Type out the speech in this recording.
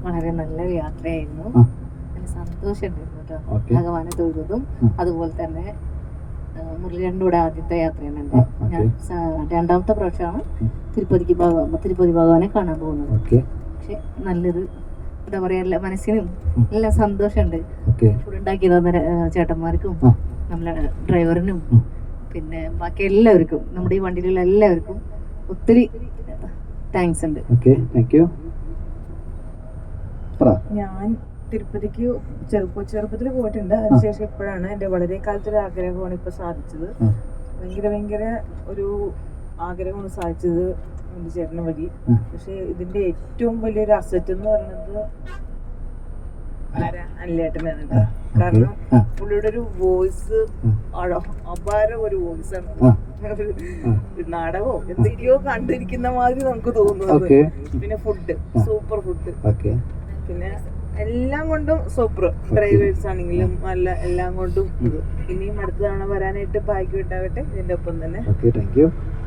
വളരെ നല്ലൊരു യാത്രയായിരുന്നു. നല്ല സന്തോഷമുണ്ടായിരുന്നു കേട്ടോ. ഭഗവാനെ തൊഴുതും അതുപോലെ തന്നെ മുരളിയുടെ കൂടെ ആദ്യത്തെ യാത്രയാണ് എൻ്റെ. ഞാൻ രണ്ടാമത്തെ പ്രാവശ്യമാണ് തിരുപ്പതി ഭഗവാനെ കാണാൻ പോകുന്നത്. പക്ഷെ നല്ലൊരു എന്താ പറയാ, മനസ്സിനും നല്ല സന്തോഷമുണ്ട്. ഫുഡ് ഉണ്ടാക്കി തന്ന ചേട്ടന്മാർക്കും നമ്മളെ ഡ്രൈവറിനും പിന്നെ ബാക്കി എല്ലാവർക്കും, നമ്മുടെ ഈ വണ്ടിയിലുള്ള എല്ലാവർക്കും ഒത്തിരി താങ്ക്സ് ഉണ്ട്. ഞാൻ തിരുപ്പതിക്ക് ചെറുപ്പത്തിൽ പോയിട്ടുണ്ട്. അതിനുശേഷം ഇപ്പോഴാണ് എൻ്റെ വളരെ കാലത്തൊരു ആഗ്രഹമാണ് ഇപ്പൊ സാധിച്ചത്. ഭയങ്കര ഒരു ആഗ്രഹമാണ് സാധിച്ചത് എൻ്റെ ചേട്ടന് വഴി. പക്ഷെ ഇതിന്റെ ഏറ്റവും വലിയൊരു അസറ്റ് എന്ന് പറയുന്നത് അനിലേട്ടനാണ്. കാരണം പുള്ളിയുടെ ഒരു വോയിസ് അപാര ഒരു വോയിസ് ആണ്. നാടകമോ എന്തൊക്കെയോ കണ്ടിരിക്കുന്ന മാതിരി നമുക്ക് തോന്നുന്നത്. പിന്നെ ഫുഡ് സൂപ്പർ ഫുഡ്, പിന്നെ എല്ലാം കൊണ്ടും സൂപ്പർ. ഡ്രൈവേഴ്സ് ആണെങ്കിലും നല്ല എല്ലാം കൊണ്ടും. ഇനിയും അടുത്ത തവണ വരാനായിട്ട് ഭാഗ്യം ഉണ്ടാവട്ടെ ഇതിന്റെ ഒപ്പം തന്നെ.